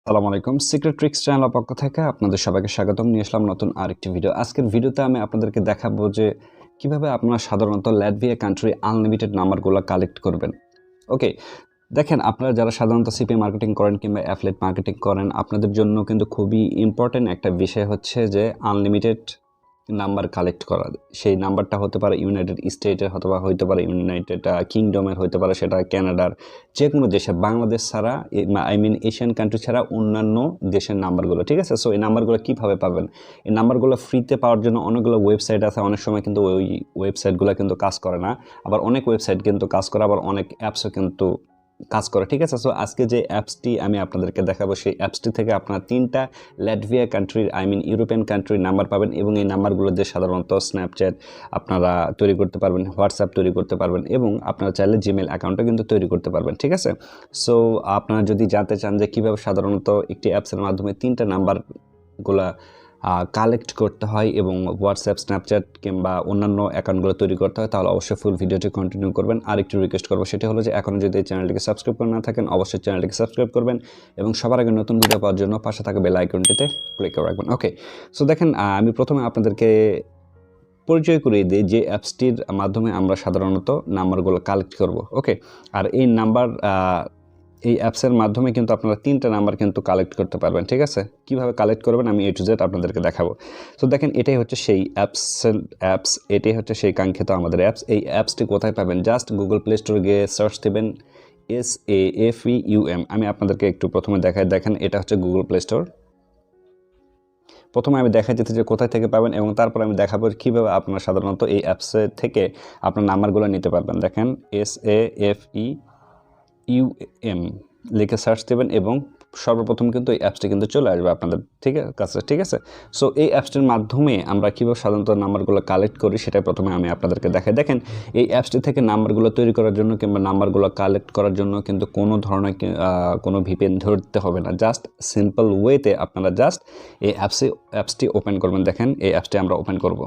আসসালামু আলাইকুম secret tricks চ্যানেলের পক্ষ থেকে আপনাদের সবাইকে স্বাগতম নিয়ে আসলাম নতুন আরেকটি ভিডিও। আজকের ভিডিওতে আমি আপনাদেরকে দেখাবো যে কিভাবে আপনারা সাধারণত ল্যাটভিয়া কান্ট্রি আনলিমিটেড নাম্বারগুলো কালেক্ট করবেন। ওকে, দেখেন আপনারা যারা সাধারণত সিপি মার্কেটিং করেন কিংবা অ্যাফিলিয়েট মার্কেটিং করেন, আপনাদের জন্য কিন্তু খুবই ইম্পর্টেন্ট একটা বিষয় হচ্ছে যে আনলিমিটেড নাম্বার কালেক্ট করা। সেই নাম্বারটা হতে পারে ইউনাইটেড স্টেটের, অথবা হতে পারে ইউনাইটেড কিংডমের, হতে পারে সেটা ক্যানাডার, যে কোনো দেশে, বাংলাদেশ ছাড়া, এশিয়ান কান্ট্রি ছাড়া অন্যান্য দেশের নাম্বারগুলো। ঠিক আছে, সো এই নাম্বারগুলো কীভাবে পাবেন? এই নাম্বারগুলো ফ্রিতে পাওয়ার জন্য অনেকগুলো ওয়েবসাইট আছে। অনেক সময় কিন্তু ওই ওয়েবসাইটগুলো কিন্তু কাজ করে না, আবার অনেক ওয়েবসাইট কিন্তু কাজ করে, আবার অনেক অ্যাপসও কিন্তু কাজ করে। ঠিক আছে, সো আজকে যে অ্যাপসটি আমি আপনাদেরকে দেখাবো, সেই অ্যাপসটি থেকে আপনারা 3টা ল্যাটভিয়া কান্ট্রির ইউরোপিয়ান কান্ট্রির নাম্বার পাবেন, এবং এই নাম্বারগুলো দিয়ে সাধারণত স্ন্যাপচ্যাট আপনারা তৈরি করতে পারবেন, হোয়াটসঅ্যাপ তৈরি করতে পারবেন, এবং আপনারা চাইলে জিমেল অ্যাকাউন্টও কিন্তু তৈরি করতে পারবেন। ঠিক আছে, সো আপনারা যদি জানতে চান যে কীভাবে সাধারণত একটি অ্যাপসের মাধ্যমে 3টা নাম্বারগুলা কালেক্ট করতে হয় এবং হোয়াটসঅ্যাপ, স্ন্যাপচ্যাট কিংবা অন্যান্য অ্যাকাউন্টগুলো তৈরি করতে হয়, তাহলে অবশ্যই ফুল ভিডিওটি কন্টিনিউ করবেন। আর একটু রিকোয়েস্ট করবো, সেটা হলো যে এখনও যদি এই চ্যানেলটিকে সাবস্ক্রাইব করে না থাকেন, অবশ্যই চ্যানেলটিকে সাবস্ক্রাইব করবেন, এবং সবার আগে নতুন ভিডিও পাওয়ার জন্য পাশে থাকা বেল আইকনটিতে ক্লিক করে রাখবেন। ওকে, সো দেখেন, আমি প্রথমে আপনাদেরকে পরিচয় করিয়ে দিই যে অ্যাপসটির মাধ্যমে আমরা সাধারণত নাম্বারগুলো কালেক্ট করব। ওকে, আর এই অ্যাপসের মাধ্যমে কিন্তু আপনারা 3টা নাম্বার কিন্তু কালেক্ট করতে পারবেন। ঠিক আছে, কীভাবে কালেক্ট করবেন আমি A to Z আপনাদেরকে দেখাবো। তো দেখেন, এটাই হচ্ছে সেই অ্যাপস, এটাই হচ্ছে সেই কাঙ্ক্ষিত আমাদের অ্যাপস। এই অ্যাপসটি কোথায় পাবেন? জাস্ট গুগল প্লে স্টোরে গিয়ে সার্চ দেবেন SAFEUM। আমি আপনাদেরকে একটু প্রথমে দেখেন, এটা হচ্ছে গুগল প্লে স্টোর। প্রথমে আমি দেখা যেতে যে কোথায় থেকে পাবেন, এবং তারপর আমি দেখাবো কীভাবে আপনারা সাধারণত এই অ্যাপসে থেকে আপনার নাম্বারগুলো নিতে পারবেন। দেখেন SAFEUM লিখে সার্চ দেবেন, এবং সর্বপ্রথম কিন্তু এই অ্যাপসটি কিন্তু চলে আসবে আপনাদের কাছে। ঠিক আছে, সো এই অ্যাপসটির মাধ্যমে আমরা কীভাবে সাধারণত নাম্বারগুলো কালেক্ট করি সেটাই প্রথমে আমি আপনাদেরকে দেখাই। দেখেন, এই অ্যাপসটি থেকে নাম্বারগুলো তৈরি করার জন্য কিংবা নাম্বারগুলো কালেক্ট করার জন্য কিন্তু কোনো ধরনের কোনো ভিপিএন ধরতে হবে না। জাস্ট সিম্পল ওয়েতে আপনারা জাস্ট এই অ্যাপসটি ওপেন করবেন। দেখেন, এই অ্যাপসটি আমরা ওপেন করব।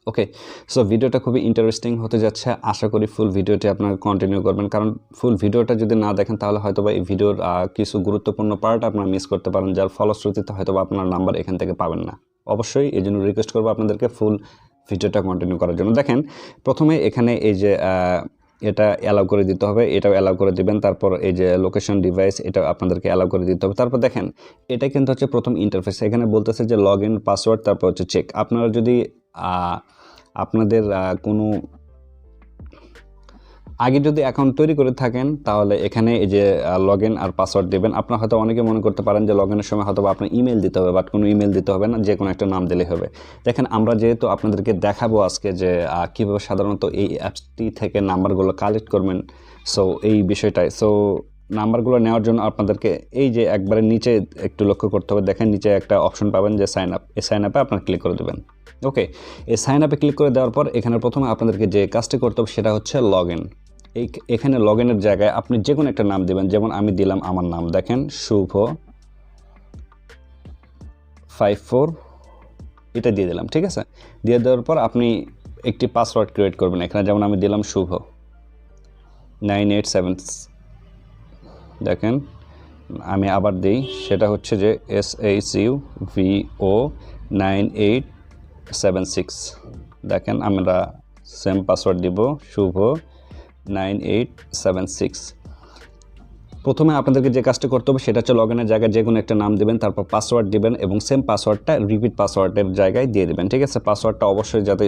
ওকে, সো ভিডিওটা খুবই ইন্টারেস্টিং হতে যাচ্ছে। আশা করি ফুল ভিডিওটি আপনারা কন্টিনিউ করবেন, কারণ ফুল ভিডিওটা যদি না দেখেন তাহলে হয়তোবা এই ভিডিওর কিছু গুরুত্বপূর্ণ পার্ট আপনারা মিস করতে পারেন, যার ফলশ্রুতিতে হয়তোবা আপনার নাম্বার এখান থেকে পাবেন না। অবশ্যই এই জন্য রিকোয়েস্ট করবো আপনাদেরকে ফুল ভিডিওটা কন্টিনিউ করার জন্য। দেখেন, প্রথমে এখানে এই যে এটা অ্যালাউ করে দিতে হবে, এটাও অ্যালাউ করে দিবেন। তারপর এই যে লোকেশন ডিভাইস, এটা আপনাদেরকে অ্যালাউ করে দিতে হবে। তারপর দেখেন, এটা কিন্তু হচ্ছে প্রথম ইন্টারফেস। এখানে বলতেছে যে লগ ইন পাসওয়ার্ড, তারপর হচ্ছে চেক। আপনারা যদি আপনাদের কোনো আগে যদি অ্যাকাউন্ট তৈরি করে থাকেন, তাহলে এখানে এই যে লগ ইন আর পাসওয়ার্ড দেবেন। আপনারা হয়তো অনেকে মনে করতে পারেন যে লগ ইনের সময় হয়তো আপনার ইমেল দিতে হবে, বাট কোনো ইমেল দিতে হবে না, যে কোনো একটা নাম দিলেই হবে। দেখেন, আমরা যেহেতু আপনাদেরকে দেখাবো আজকে যে কীভাবে সাধারণত এই অ্যাপসটি থেকে নাম্বারগুলো কালেক্ট করবেন, সো এই বিষয়টাই। সো নাম্বারগুলো নেওয়ার জন্য আপনাদেরকে এই যে একবারে নিচে একটু লক্ষ্য করতে হবে। দেখেন, নিচে একটা অপশন পাবেন যে সাইন আপ। এই সাইন আপে আপনার ক্লিক করে দেবেন। ওকে, এই সাইন আপে ক্লিক করে দেওয়ার পর এখানে প্রথমে আপনাদেরকে যে কাজটি করতে হবে সেটা হচ্ছে লগ ইন। এখানে লগ ইনের জায়গায় আপনি যে কোনো একটা নাম দেবেন, যেমন আমি দিলাম আমার নাম। দেখেন, শুভ 54 এটা দিয়ে দিলাম। ঠিক আছে, দিয়ে দেওয়ার পর আপনি একটি পাসওয়ার্ড ক্রিয়েট করবেন। এখানে যেমন আমি দিলাম শুভ 987। দেখেন, আমি আবার দিই, সেটা হচ্ছে যে SHUVO 9876। দেখেন, আমরা সেম পাসওয়ার্ড দিব, শুভ 9876। প্রথমে আপনাদেরকে যে কাজটা করতে হবে সেটা হচ্ছে লগ ইনের জায়গায় যে কোনো একটা নাম দেবেন, তারপর পাসওয়ার্ড দিবেন, এবং সেম পাসওয়ার্ডটা রিপিট পাসওয়ার্ডের জায়গায় দিয়ে দেবেন। ঠিক আছে, পাসওয়ার্ডটা অবশ্যই যাতে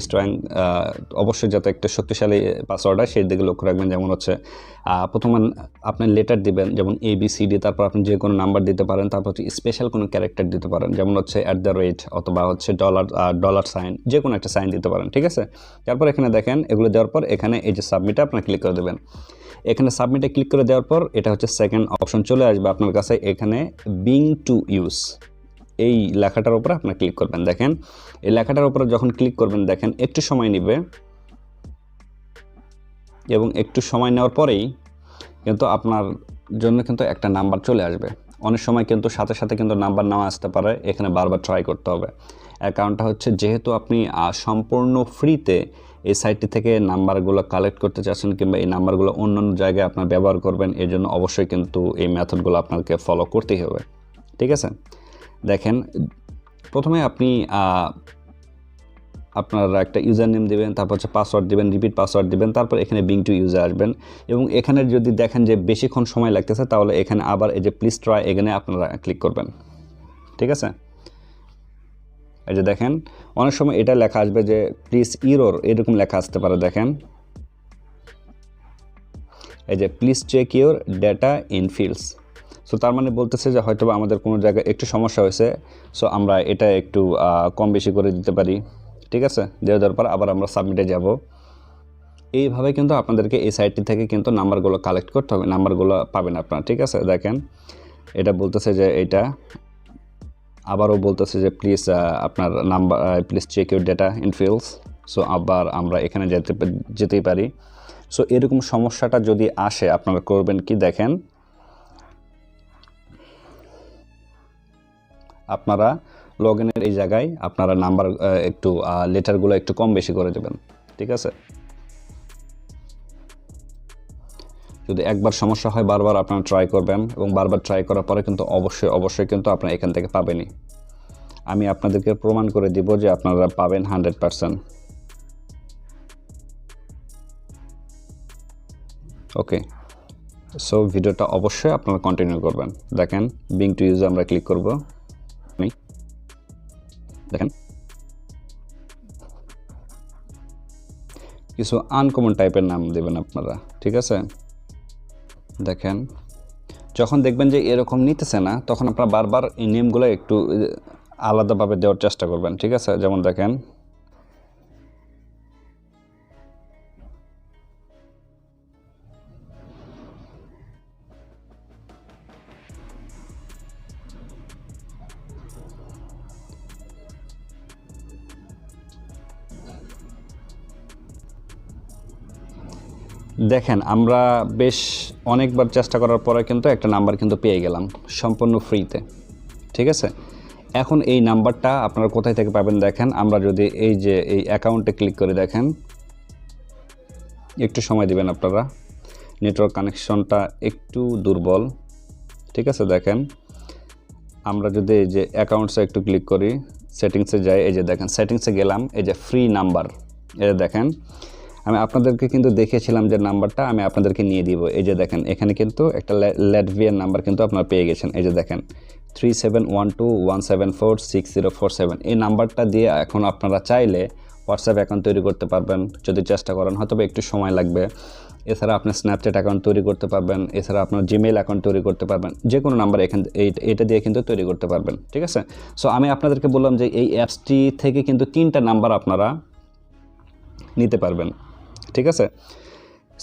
অবশ্যই যাতে একটা শক্তিশালী পাসওয়ার্ড হয় সেই দিকে লক্ষ্য রাখবেন। যেমন হচ্ছে প্রথমে আপনি লেটার দিবেন, যেমন ABCD, তারপর আপনি যে কোনো নাম্বার দিতে পারেন, তারপর হচ্ছে স্পেশাল কোনো ক্যারেক্টার দিতে পারেন, যেমন হচ্ছে @ অথবা হচ্ছে ডলার সাইন, যে কোনো একটা সাইন দিতে পারেন। ঠিক আছে, তারপর এখানে দেখেন, এগুলো দেওয়ার পর এখানে এই যে সাবমিটে আপনার ক্লিক করে দেবেন। এখানে সাবমিটে ক্লিক করে দেওয়ার পর এটা হচ্ছে সেকেন্ড অপশন চলে আসবে আপনার কাছে। এখানে বিং টু ইউজ এই লেখাটার উপরে আপনার ক্লিক করবেন। দেখেন, এই লেখাটার উপরে যখন ক্লিক করবেন, দেখেন একটু সময় নেবে, এবং একটু সময় নেওয়ার পরেই কিন্তু আপনার জন্য কিন্তু একটা নাম্বার চলে আসবে। অনেক সময় কিন্তু সাথে সাথে কিন্তু নাম্বার নাও আসতে পারে, এখানে বারবার ট্রাই করতে হবে। এর কারণটা হচ্ছে যেহেতু আপনি সম্পূর্ণ ফ্রিতে এই সাইটটি থেকে নাম্বারগুলো কালেক্ট করতে চাচ্ছেন কিংবা এই নাম্বারগুলো অন্যান্য জায়গায় আপনার ব্যবহার করবেন, এর জন্য অবশ্যই কিন্তু এই মেথডগুলো আপনাকে ফলো করতেই হবে। ঠিক আছে, দেখেন প্রথমে আপনি আপনার একটা ইউজার নেম দেবেন, তারপর হচ্ছে পাসওয়ার্ড দেবেন, রিপিট পাসওয়ার্ড দেবেন, তারপর এখানে বিং টু ইউজার আসবেন এবং এখানে যদি দেখেন যে বেশিক্ষণ সময় লাগতেছে তাহলে এখানে আবার এই যে প্লিজ ট্রাই এখানে আপনারা ক্লিক করবেন। ঠিক আছে, এই যে দেখেন অনেক সময় এটা লেখা আসবে যে প্লিজ ইরর, এরকম লেখা আসতে পারে। দেখেন এই যে please check your data in fields. So তার মানে বলতেছে যে হয়তো আমাদের কোনো জায়গায় একটু সমস্যা হয়েছে, সো আমরা এটা একটু কম বেশি করে দিতে পারি। ঠিক আছে, দেওয়ার পর আবার আমরা সাবমিটে যাব। এইভাবে কিন্তু আপনাদেরকে এই সাইটটি থেকে কিন্তু নাম্বারগুলো কালেক্ট করতে হবে, নাম্বারগুলো পাবেন আপনারা। ঠিক আছে, দেখেন এটা বলতেছে যে এটা আবারও বলতেছে যে প্লিজ আপনার number please check your data in fields. So আবার আমরা এখানে যেতেই পারি। সো এরকম সমস্যাটা যদি আসে আপনারা করবেন কি, দেখেন আপনারা লগ ইনের এই জায়গায় আপনারা নাম্বার একটু লেটারগুলো একটু কম বেশি করে দেবেন। ঠিক আছে, যদি একবার সমস্যা হয় বারবার আপনারা ট্রাই করবেন এবং বারবার ট্রাই করার পরে কিন্তু অবশ্যই কিন্তু আপনারা এখান থেকে পাবেনই। আমি আপনাদেরকে প্রমাণ করে দিব যে আপনারা পাবেন 100%। ওকে, সো ভিডিওটা অবশ্যই আপনারা কন্টিনিউ করবেন। দেখেন বিং টু ইউজার আমরা ক্লিক করব। দেখেন কিছু আনকমন টাইপের নাম দেবেন আপনারা। ঠিক আছে, দেখেন যখন দেখবেন যে এরকম নিতেছে না তখন আপনারা বারবার এই নেমগুলো একটু আলাদাভাবে দেওয়ার চেষ্টা করবেন। ঠিক আছে, যেমন দেখেন দেখেন আমরা বেশ অনেকবার চেষ্টা করার পরে কিন্তু একটা নাম্বার কিন্তু পেয়ে গেলাম সম্পূর্ণ ফ্রিতে। ঠিক আছে, এখন এই নাম্বারটা আপনারা কোথায় থেকে পাবেন দেখেন, আমরা যদি এই যে এই অ্যাকাউন্টে ক্লিক করে দেখেন, একটু সময় দিবেন আপনারা, নেটওয়ার্ক কানেকশনটা একটু দুর্বল। ঠিক আছে, দেখেন আমরা যদি এই যে অ্যাকাউন্টসে একটু ক্লিক করি, সেটিংসে যাই, এই যে দেখেন সেটিংসে গেলাম, এই যে ফ্রি নাম্বার, এই দেখেন আমি আপনাদেরকে কিন্তু দেখিয়েছিলাম যে নাম্বারটা আমি আপনাদেরকে নিয়ে দিব। এই যে দেখেন এখানে কিন্তু একটা ল্যাটভিয়ান নাম্বার কিন্তু আপনারা পেয়ে গেছেন। এই যে দেখেন 3712174647, এই নাম্বারটা দিয়ে এখন আপনারা চাইলে হোয়াটসঅ্যাপ অ্যাকাউন্ট তৈরি করতে পারবেন যদি চেষ্টা করেন, হয়তো একটু সময় লাগবে। এছাড়া আপনি স্ন্যাপচ্যাট অ্যাকাউন্ট তৈরি করতে পারবেন, এছাড়া আপনার জিমেইল অ্যাকাউন্ট তৈরি করতে পারবেন, যে কোনো নাম্বার এটা দিয়ে কিন্তু তৈরি করতে পারবেন। ঠিক আছে, সো আমি আপনাদেরকে বললাম যে এই অ্যাপসটি থেকে কিন্তু 3টা নাম্বার আপনারা নিতে পারবেন। ঠিক আছে,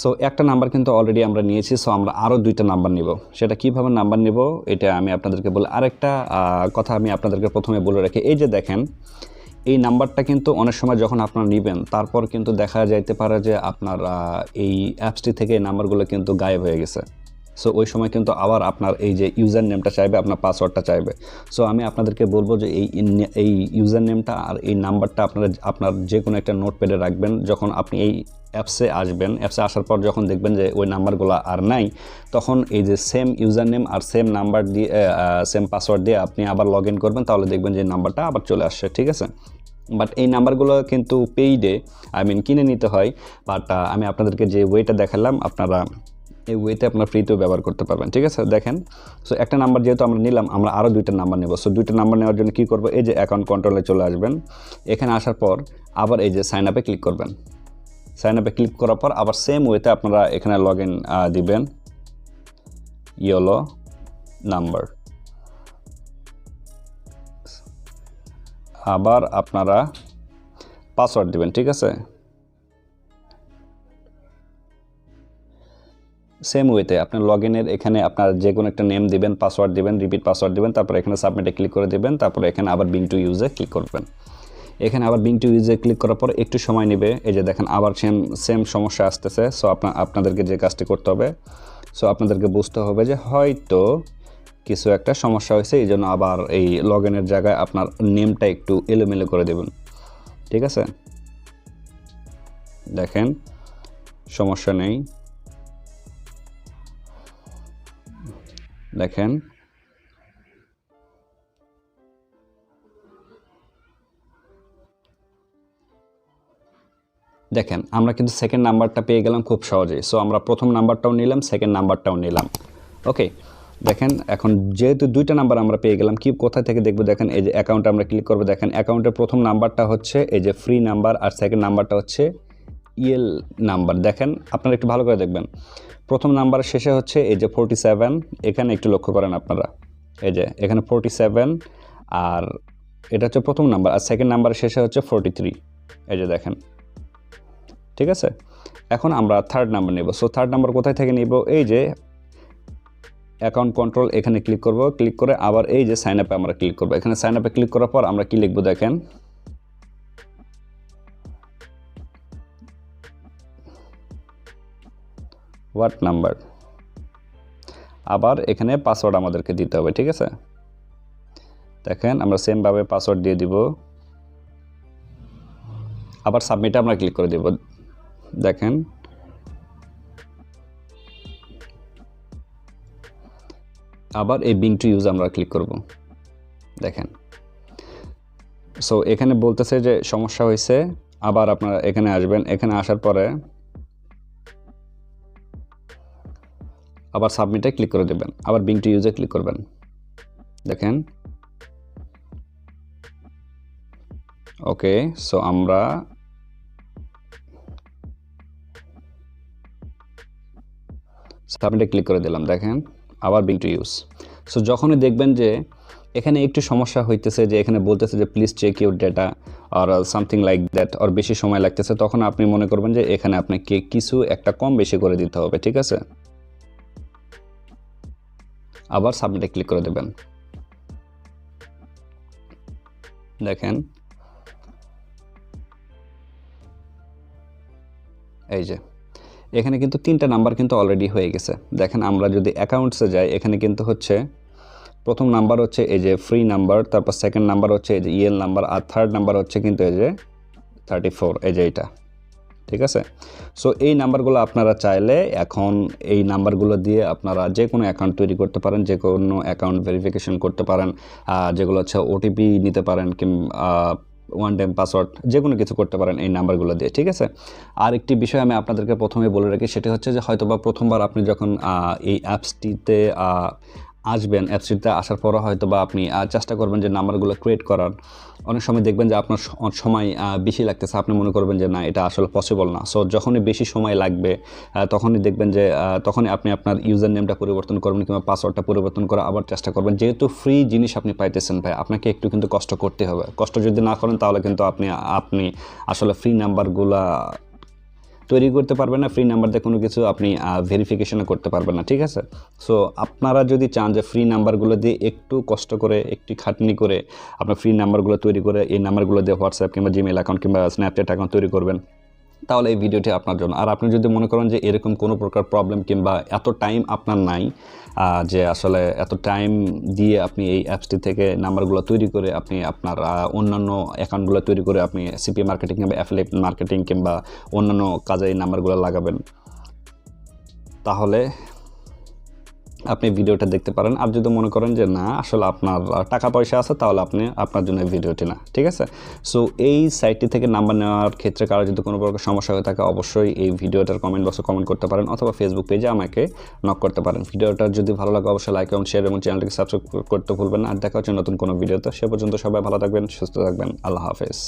সো একটা নাম্বার কিন্তু অলরেডি আমরা নিয়েছি, সো আমরা আরও 2টা নাম্বার নিব। সেটা কীভাবে নাম্বার নিব এটা আমি আপনাদেরকে বলে, আরেকটা কথা আমি আপনাদেরকে প্রথমে বলে রাখি, এই যে দেখেন এই নাম্বারটা কিন্তু অনেক সময় যখন আপনারা নেবেন তারপর কিন্তু দেখা যাইতে পারে যে আপনার এই অ্যাপসটি থেকে এই নাম্বারগুলো কিন্তু গায়েব হয়ে গেছে। সো ওই সময় কিন্তু আবার আপনার এই যে ইউজার নেমটা চাইবে, আপনার পাসওয়ার্ডটা চাইবে। সো আমি আপনাদেরকে বলবো যে এই ইউজার নেমটা আর এই নাম্বারটা আপনার যে কোনো একটা নোটপ্যাডে রাখবেন। যখন আপনি এই অ্যাপসে আসবেন, অ্যাপসে আসার পর যখন দেখবেন যে ওই নাম্বারগুলো আর নাই, তখন এই যে সেম ইউজার নেম আর সেম নাম্বার দিয়ে সেম পাসওয়ার্ড দিয়ে আপনি আবার লগ ইন করবেন, তাহলে দেখবেন যে নাম্বারটা আবার চলে আসছে। ঠিক আছে, বাট এই নাম্বারগুলো কিন্তু পেইডে কিনে নিতে হয়। বাট আমি আপনাদেরকে যে ওয়েটা দেখালাম আপনারা এই ওয়েতে আপনার ফ্রিতেও ব্যবহার করতে পারবেন। ঠিক আছে, দেখেন সো একটা নাম্বার যেহেতু আমরা নিলাম, আমরা আরও 2টা নাম্বার নেব। সো 2টা নাম্বার নেওয়ার জন্য কী করব, এই যে অ্যাকাউন্ট কন্ট্রোলে চলে আসবেন, এখানে আসার পর আবার এই যে সাইন আপে ক্লিক করবেন। সাইন আপে ক্লিক করার পর আবার সেম ওয়েতে আপনারা এখানে লগ ইন দিবেন, ইয়েলো নাম্বার, আবার আপনারা পাসওয়ার্ড দিবেন। ঠিক আছে, সেম ওয়েতে আপনার লগ ইনের এখানে আপনার যে কোনো একটা নেম দিবেন, পাসওয়ার্ড দিবেন, রিপিট পাসওয়ার্ড দিবেন, তারপর এখানে সাবমিটে ক্লিক করে দিবেন, তারপরে এখানে আবার বিং টু ইউজে ক্লিক করবেন। এখানে আবার বিং টু ইউজে ক্লিক করার পর একটু সময় নেবে, এই যে দেখেন আবার সেম সমস্যা আসতেছে। সো আপনাদেরকে যে কাজটি করতে হবে, সো আপনাদেরকে বুঝতে হবে যে হয়তো কিছু একটা সমস্যা হয়েছে, এই জন্য আবার এই লগ ইনের জায়গায় আপনার নেমটা একটু এলোমেলো করে দেবেন, ঠিক আছে। দেখেন সমস্যা নেই, দেখেন দেখেন আমরা কিন্তু সেকেন্ড নাম্বারটা পেয়ে গেলাম খুব সহজেই। সো আমরা প্রথম নাম্বারটাও নিলাম, সেকেন্ড নাম্বারটাও নিলাম। ওকে, দেখেন এখন যেহেতু দুইটা নাম্বার আমরা পেয়ে গেলাম, কি কোথা থেকে দেখবো, দেখেন এই যে অ্যাকাউন্টে আমরা ক্লিক করবো। দেখেন অ্যাকাউন্টের প্রথম নাম্বারটা হচ্ছে এই যে ফ্রি নাম্বার, আর সেকেন্ড নাম্বারটা হচ্ছে ইএল নাম্বার। দেখেন আপনারা একটু ভালো করে দেখবেন, প্রথম নাম্বার শেষে হচ্ছে এই যে 47, এখানে একটু লক্ষ্য করেন আপনারা, এই যে এখানে 47, আর এটা হচ্ছে প্রথম নাম্বার, আর সেকেন্ড নাম্বার শেষে হচ্ছে 43, এই যে দেখেন, ঠিক আছে। এখন আমরা থার্ড নাম্বার নেব। সো থার্ড নাম্বার কোথায় থেকে নিব, এই যে অ্যাকাউন্ট কন্ট্রোল, এখানে ক্লিক করব, ক্লিক করে আবার এই যে সাইন আপে আমরা ক্লিক করব। এখানে সাইন আপে ক্লিক করার পর আমরা কি লিখব, দেখেন হোয়াট নাম্বার, আবার এখানে পাসওয়ার্ড আমাদেরকে দিতে হবে, ঠিক আছে। দেখেন আমরা সেম ভাবে পাসওয়ার্ড দিয়ে দিব, আবার সাবমিটে আমরা ক্লিক করে দিব। দেখেন আবার এই বিং টু ইউজ আমরা ক্লিক করব। দেখেন সো এখানে বলতেছে যে সমস্যা হয়েছে, আবার আপনারা এখানে আসবেন, এখানে আসার পরে আবার সাবমিটে ক্লিক করে দেবেন, আবার বিং টু ইউজে ক্লিক করবেন। দেখেন ওকে, সো আমরা সাবমিটে ক্লিক করে দিলাম। দেখেন আবার বিং টু ইউজ। সো যখনই দেখবেন যে এখানে একটু সমস্যা হইতেছে, যে এখানে বলতেছে যে প্লিজ চেক ইউর ডেটা আর সামথিং লাইক দ্যাট, আর বেশি সময় লাগতেছে, তখন আপনি মনে করবেন যে এখানে আপনাকে কিছু একটা কম বেশি করে দিতে হবে, ঠিক আছে। আবার সাবমিটে ক্লিক করে দেবেন। দেখেন এই যে এখানে কিন্তু 3টা নাম্বার কিন্তু অলরেডি হয়ে গেছে। দেখেন আমরা যদি অ্যাকাউন্টসে যাই, এখানে কিন্তু হচ্ছে প্রথম নাম্বার হচ্ছে এই যে ফ্রি নাম্বার, তারপর সেকেন্ড নাম্বার হচ্ছে এই যে ইএল নাম্বার, আর থার্ড নাম্বার হচ্ছে কিন্তু এই যে 34, এই যে এইটা, ঠিক আছে। সো এই নাম্বারগুলো আপনারা চাইলে এখন এই নাম্বারগুলো দিয়ে আপনারা যে কোনো অ্যাকাউন্ট তৈরি করতে পারেন, যে কোনো অ্যাকাউন্ট ভেরিফিকেশন করতে পারেন, যেগুলো হচ্ছে ওটিপি নিতে পারেন, কিংবা ওয়ান টাইম পাসওয়ার্ড, যে কোনো কিছু করতে পারেন এই নাম্বারগুলো দিয়ে, ঠিক আছে। আর একটি বিষয় আমি আপনাদেরকে প্রথমে বলে রাখি, সেটা হচ্ছে যে হয়তোবা প্রথমবার আপনি যখন এই অ্যাপসটিতে আসবেন, অ্যাপসটিতে আসার পরও হয়তো বা আপনি চেষ্টা করবেন যে নাম্বারগুলো ক্রিয়েট করার। অনেক সময় দেখবেন যে আপনার সময় বেশি লাগতেছে, আপনি মনে করবেন যে না এটা আসলে পসিবল না। সো যখনই বেশি সময় লাগবে তখনই দেখবেন যে তখনই আপনি আপনার ইউজার নেমটা পরিবর্তন করবেন, কিংবা পাসওয়ার্ডটা পরিবর্তন করে আবার চেষ্টা করবেন। যেহেতু ফ্রি জিনিস আপনি পাইতেছেন ভাই, আপনাকে একটু কিন্তু কষ্ট করতে হবে। কষ্ট যদি না করেন তাহলে কিন্তু আপনি আসলে ফ্রি নাম্বারগুলা তৈরি করতে পারবেন না, ফ্রি নাম্বার দিয়ে কোনো কিছু আপনি ভেরিফিকেশনও করতে পারবেন না, ঠিক আছে। সো আপনারা যদি চান যে ফ্রি নাম্বারগুলো দিয়ে একটু কষ্ট করে, একটু খাটনি করে আপনার ফ্রি নাম্বারগুলো তৈরি করে এই নাম্বারগুলো দিয়ে হোয়াটসঅ্যাপ কিংবা জিমেল অ্যাকাউন্ট কিংবা স্ন্যাপচ্যাট অ্যাকাউন্ট তৈরি করবেন, তাহলে এই ভিডিওটি আপনার জন্য। আর আপনি যদি মনে করেন যে এরকম কোনো প্রকার প্রবলেম কিংবা এত টাইম আপনার নাই, যে আসলে এত টাইম দিয়ে আপনি এই অ্যাপসটি থেকে নাম্বারগুলো তৈরি করে আপনি আপনার অন্যান্য অ্যাকাউন্টগুলো তৈরি করে আপনি সিপি মার্কেটিং কিংবা অ্যাফিলিয়েট মার্কেটিং কিংবা অন্যান্য কাজে এই নাম্বারগুলো লাগাবেন, তাহলে আপনি ভিডিওটা দেখতে পারেন। আর যদি মনে করেন যে না আসলে আপনার টাকা পয়সা আছে, তাহলে আপনার জন্য এই ভিডিওটি না, ঠিক আছে। সো এই সাইটটি থেকে নাম্বার নেওয়ার ক্ষেত্রে কারো যদি কোনো প্রকার সমস্যা হয়ে থাকে, অবশ্যই এই ভিডিওটার কমেন্ট বক্সে কমেন্ট করতে পারেন, অথবা ফেসবুক পেজে আমাকে নক করতে পারেন। ভিডিওটা যদি ভালো লাগে অবশ্যই লাইক এবং শেয়ার এবং চ্যানেলটিকে সাবস্ক্রাইব করতে ভুলবেন না। আর দেখা হচ্ছে নতুন কোনো ভিডিওতে। সে পর্যন্ত সবাই ভালো থাকবেন, সুস্থ থাকবেন। আল্লাহ হাফেজ।